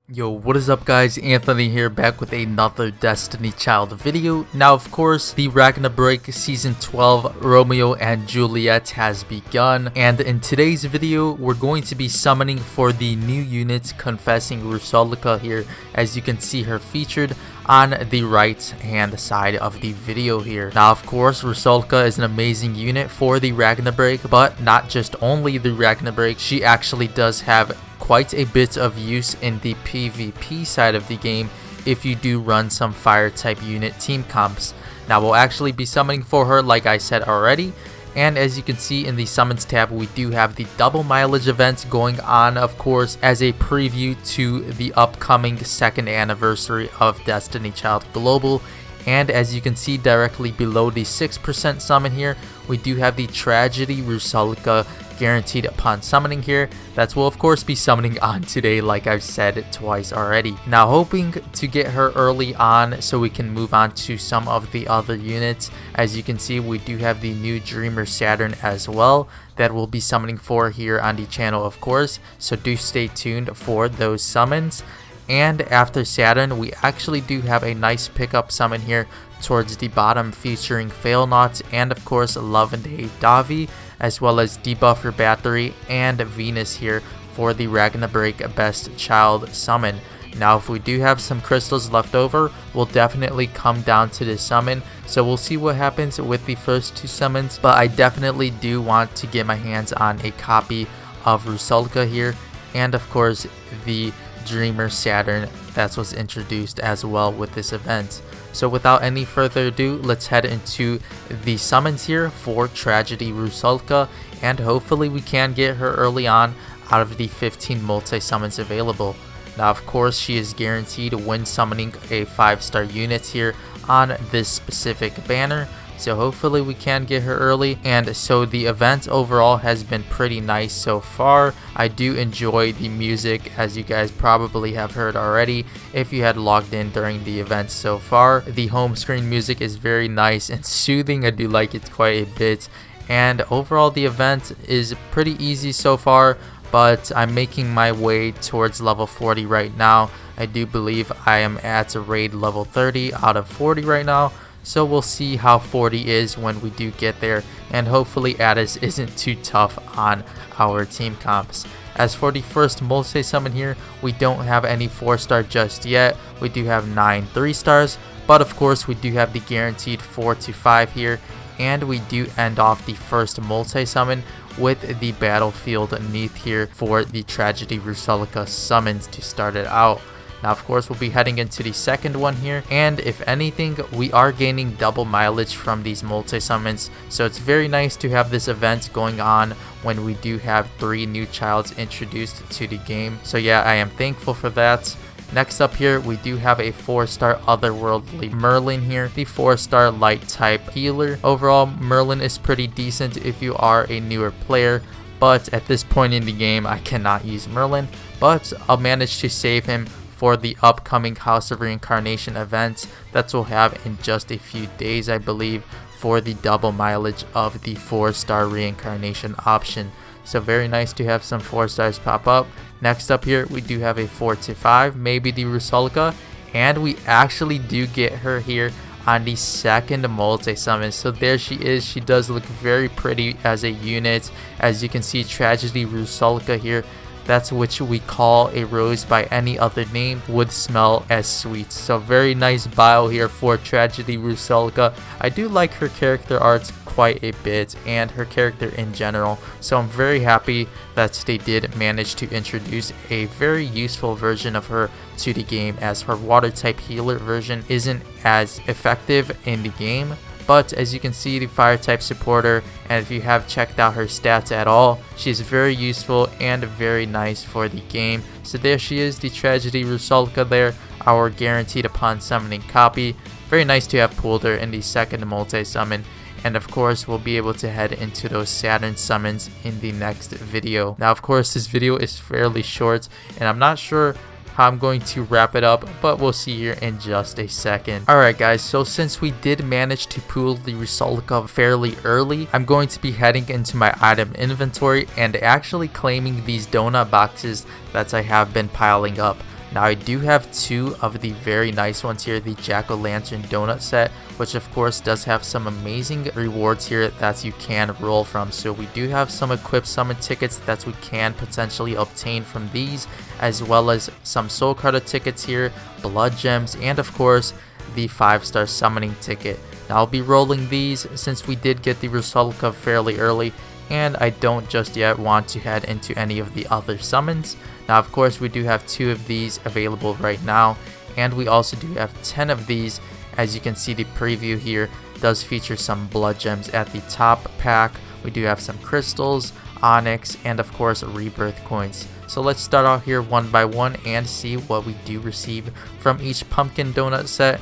Yo, what is up guys, Anthony here, back with another Destiny Child video. Now of course, the Ragna break season 12 Romeo and Juliet has begun, and in today's video we're going to be summoning for the new unit Confessing Rusalka here, as you can see her featured on the right hand side of the video here. Now of course, Rusalka is an amazing unit for the Ragna break, but not just only the Ragna break, she actually does have quite a bit of use in the PvP side of the game if you do run some fire type unit team comps. Now we'll actually be summoning for her like I said already, and as you can see in the summons tab, we do have the double mileage events going on, of course, as a preview to the upcoming 2nd anniversary of Destiny Child Global. And as you can see directly below the 6% summon here, we do have the Tragedy Rusalka guaranteed upon summoning here. That will of course be summoning on today, like I've said twice already. Now hoping to get her early on so we can move on to some of the other units. As you can see, we do have the new Dreamer Saturn as well that we'll be summoning for here on the channel, of course, so do stay tuned for those summons. And after Saturn, we actually do have a nice pickup summon here towards the bottom, featuring Failnaught and of course Lovenday Davi, as well as Debuffer Battery and Venus here for the Ragna Break Best Child summon. Now if we do have some crystals left over, we'll definitely come down to this summon, so we'll see what happens with the first two summons, but I definitely do want to get my hands on a copy of Rusalka here, and of course the Dreamer Saturn that was introduced as well with this event. So without any further ado, let's head into the summons here for Tragedy Rusalka, and hopefully we can get her early on out of the 15 multi-summons available. Now of course, she is guaranteed when summoning a 5-star unit here on this specific banner, so hopefully we can get her early. And so the event overall has been pretty nice so far. I do enjoy the music, as you guys probably have heard already if you had logged in during the event so far. The home screen music is very nice and soothing. I do like it quite a bit, and overall the event is pretty easy so far, but I'm making my way towards level 40 right now. I do believe I am at a raid level 30 out of 40 right now. So we'll see how 40 is when we do get there, and hopefully Addis isn't too tough on our team comps. As for the first multi-summon here, we don't have any 4-star just yet. We do have 9 3-stars, but of course we do have the guaranteed 4 to 5 here, and we do end off the first multi-summon with the Battlefield Neath here for the Tragedy Rusalka summons to start it out. Now of course we'll be heading into the second one here, and if anything, we are gaining double mileage from these multi-summons, so it's very nice to have this event going on when we do have 3 new childs introduced to the game. So yeah, I am thankful for that. Next up here, we do have a 4-star otherworldly Merlin here, the 4-star light type healer. Overall, Merlin is pretty decent if you are a newer player, but at this point in the game I cannot use Merlin, but I'll manage to save him for the upcoming House of Reincarnation events that we'll have in just a few days, I believe, for the double mileage of the 4-star reincarnation option. So very nice to have some 4-stars pop up. Next up here, we do have a 4 to 5, maybe the Rusalka, and we actually do get her here on the second multi-summon. So there she is. She does look very pretty as a unit. As you can see, Tragedy Rusalka here, that's which we call a rose by any other name, would smell as sweet. So very nice bio here for Tragedy Rusalka. I do like her character arts quite a bit, and her character in general, so I'm very happy that they did manage to introduce a very useful version of her to the game, as her water type healer version isn't as effective in the game. But as you can see, the fire type supporter, and if you have checked out her stats at all, she's very useful and very nice for the game. So there she is, the Tragedy Rusalka there, our guaranteed upon summoning copy. Very nice to have pulled her in the second multi-summon. And of course, we'll be able to head into those Saturn summons in the next video. Now of course, this video is fairly short, and I'm not sure how I'm going to wrap it up, but we'll see here in just a second. Alright guys, so since we did manage to pull the Rusalka fairly early, I'm going to be heading into my item inventory and actually claiming these donut boxes that I have been piling up. Now I do have 2 of the very nice ones here, the Jack-o'-lantern donut set, which of course does have some amazing rewards here that you can roll from. So we do have some equipped summon tickets that we can potentially obtain from these, as well as some soul carder tickets here, blood gems, and of course the 5-star summoning ticket. Now I'll be rolling these since we did get the Rusalka fairly early, and I don't just yet want to head into any of the other summons. Now of course we do have 2 of these available right now, and we also do have 10 of these. As you can see, the preview here does feature some blood gems at the top pack. We do have some crystals, onyx, and of course rebirth coins. So let's start out here one by one and see what we do receive from each pumpkin donut set,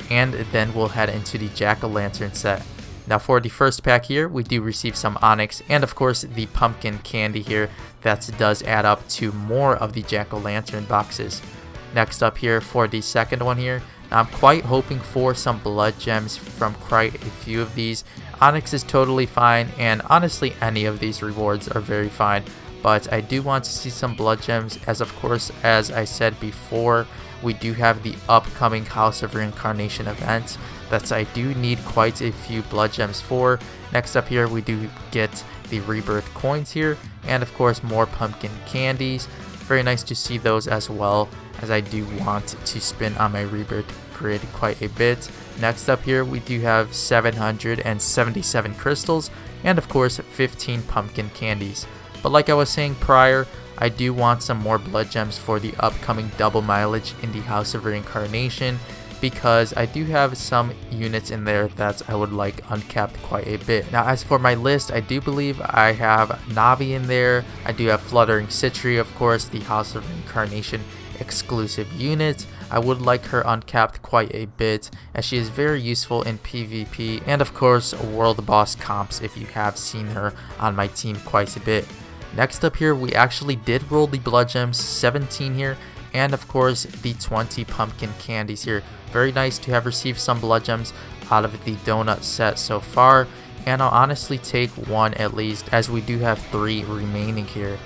and then we'll head into the jack-o'-lantern set. Now for the first pack here, we do receive some onyx and of course the pumpkin candy here that does add up to more of the jack-o'-lantern boxes. Next up here for the second one here, I'm quite hoping for some blood gems from quite a few of these. Onyx is totally fine, and honestly any of these rewards are very fine, but I do want to see some blood gems, as of course, as I said before, we do have the upcoming House of Reincarnation event that I do need quite a few blood gems for. Next up here we do get the rebirth coins here, and of course more pumpkin candies. Very nice to see those as well, as I do want to spin on my rebirth grid quite a bit. Next up here we do have 777 crystals and of course 15 pumpkin candies. But like I was saying prior, I do want some more blood gems for the upcoming double mileage in the House of Reincarnation, because I do have some units in there that I would like uncapped quite a bit. Now as for my list, I do believe I have Navi in there. I do have Fluttering Citri, of course, the House of Reincarnation exclusive unit. I would like her uncapped quite a bit, as she is very useful in PvP, and of course world boss comps if you have seen her on my team quite a bit. Next up here, we actually did roll the blood gems, 17 here, and of course the 20 pumpkin candies here. Very nice to have received some blood gems out of the donut set so far, and I'll honestly take 1 at least, as we do have 3 remaining here.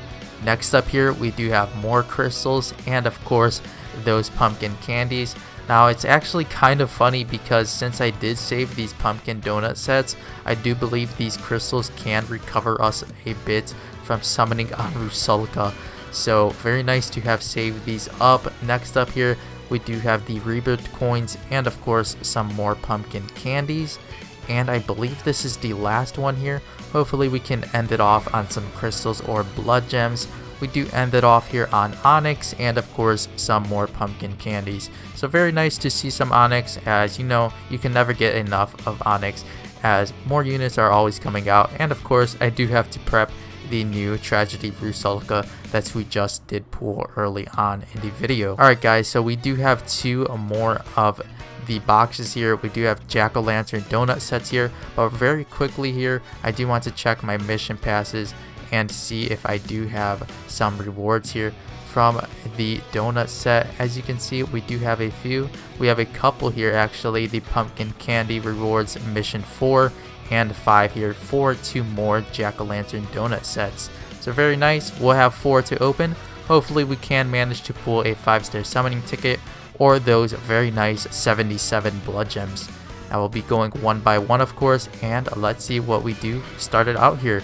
Next up here we do have more crystals and of course those pumpkin candies. Now it's actually kind of funny, because since I did save these pumpkin donut sets, I do believe these crystals can recover us a bit from summoning on Rusalka. So very nice to have saved these up. Next up here we do have the rebirth coins and of course some more pumpkin candies. And I believe this is the last one here. Hopefully we can end it off on some crystals or blood gems. We do end it off here on onyx and of course some more pumpkin candies. So very nice to see some onyx, as you know you can never get enough of onyx, as more units are always coming out. And of course I do have to prep the new Tragedy Rusalka that we just did pull early on in the video. Alright guys, so we do have 2 more of the boxes here. We do have jack-o'-lantern donut sets here, but very quickly here I do want to check my mission passes and see if I do have some rewards here from the donut set. As you can see, we do have a few. We have a couple here actually, the pumpkin candy rewards mission 4 and 5 here for 2 more jack-o'-lantern donut sets. So very nice. We'll have 4 to open. Hopefully we can manage to pull a 5-star summoning ticket or those very nice 77 blood gems. I will be going one by one of course, and let's see what we do started out here.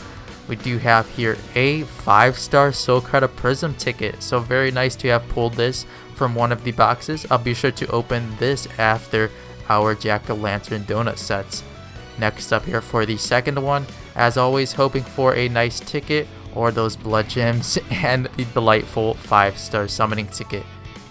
We do have here a 5-star Soul Carder Prism ticket, so very nice to have pulled this from one of the boxes. I'll be sure to open this after our jack-o'-lantern donut sets. Next up here for the second one, as always hoping for a nice ticket or those blood gems and the delightful 5-star summoning ticket.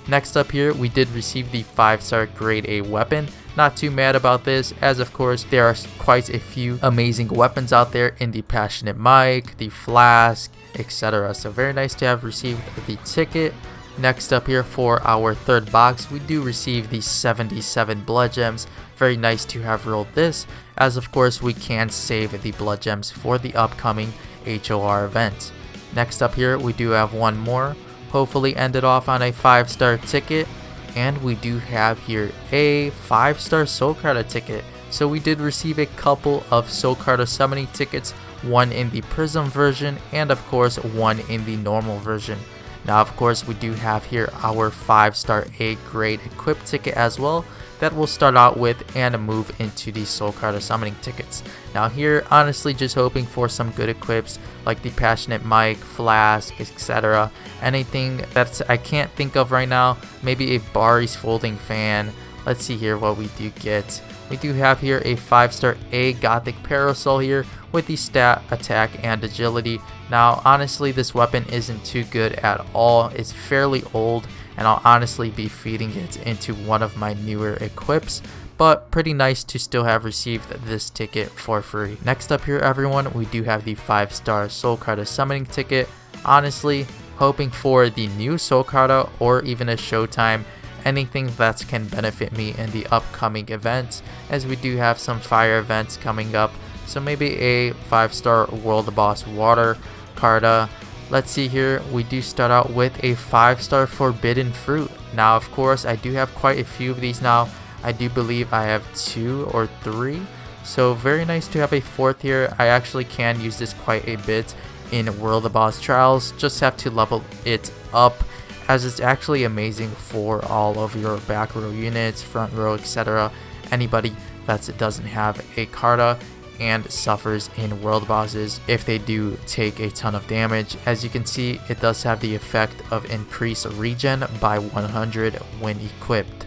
Next up here we did receive the 5-star grade A weapon. Not too mad about this, as of course there are quite a few amazing weapons out there in the Passionate Mic, the Flask, etc. So very nice to have received the ticket. Next up here for our third box, we do receive the 77 blood gems. Very nice to have rolled this, as of course we can save the blood gems for the upcoming HOR event. Next up here we do have one more, hopefully end it off on a 5-star ticket, and we do have here a 5-star Soul Carder ticket. So we did receive a couple of Soul Carder summoning tickets, one in the Prism version and of course one in the normal version. Now of course we do have here our 5-star A grade equip ticket as well that we'll start out with and move into the Soul Carder summoning tickets. Now here, honestly just hoping for some good equips like the Passionate Mic, Flask, etc. Anything that I can't think of right now. Maybe a Bari's Folding Fan. Let's see here what we do get. We do have here a 5-star A Gothic Parasol here with the stat, attack, and agility. Now honestly this weapon isn't too good at all. It's fairly old and I'll honestly be feeding it into one of my newer equips, but pretty nice to still have received this ticket for free. Next up here everyone, we do have the 5-star Soul Carder summoning ticket. Honestly hoping for the new Soul Carder or even a Showtime, anything that can benefit me in the upcoming events, as we do have some fire events coming up. So maybe a 5-star World Boss Water Carta. Let's see here, we do start out with a 5-star Forbidden Fruit. Now of course I do have quite a few of these now. I do believe I have 2 or 3. So very nice to have a 4th here. I actually can use this quite a bit in World of Boss Trials. Just have to level it up, as it's actually amazing for all of your back row units, front row, etc. Anybody that doesn't have a Carta and suffers in world bosses if they do take a ton of damage. As you can see, it does have the effect of increase regen by 100 when equipped.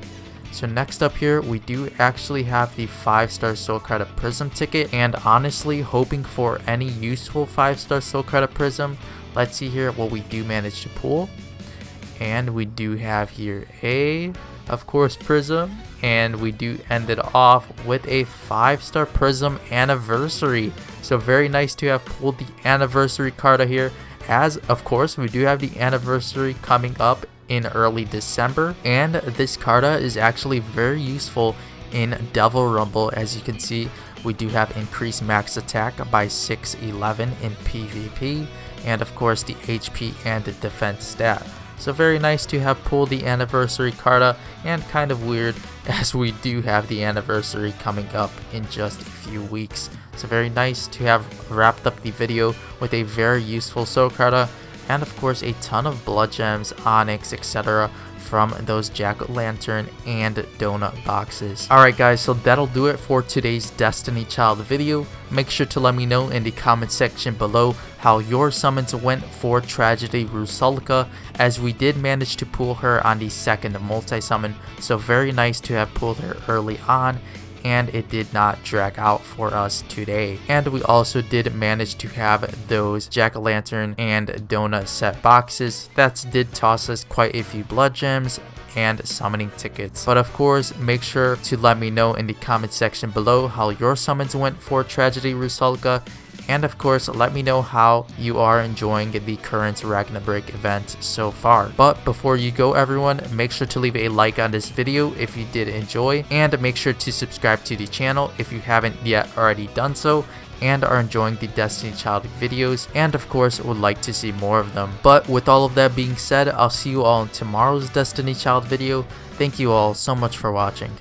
So next up here, we do actually have the 5-star Soul Carder Prism ticket, and honestly hoping for any useful 5-star Soul Carder Prism. Let's see here what we do manage to pull. And we do have here a, of course, Prism, and we do end it off with a 5-star Prism Anniversary. So very nice to have pulled the Anniversary Carta here, as of course we do have the Anniversary coming up in early December, and this Carta is actually very useful in Devil Rumble. As you can see, we do have increased max attack by 611 in PvP, and of course the HP and the defense stat. So very nice to have pulled the Anniversary Carta, and kind of weird as we do have the Anniversary coming up in just a few weeks. So very nice to have wrapped up the video with a very useful Soul Carta, and of course a ton of Blood Gems, Onyx, etc. from those Jack-o'-lantern and donut boxes. Alright guys, so that'll do it for today's Destiny Child video. Make sure to let me know in the comment section below how your summons went for Tragedy Rusalka, as we did manage to pull her on the second multi-summon, so very nice to have pulled her early on, and it did not drag out for us today. And we also did manage to have those Jack-o'-lantern and donut set boxes that did toss us quite a few blood gems and summoning tickets. But of course, make sure to let me know in the comment section below how your summons went for Tragedy Rusalka, and of course let me know how you are enjoying the current Ragna break event so far. But before you go everyone, make sure to leave a like on this video if you did enjoy, and make sure to subscribe to the channel if you haven't yet already done so and are enjoying the Destiny Child videos, and of course would like to see more of them. But with all of that being said, I'll see you all in tomorrow's Destiny Child video. Thank you all so much for watching.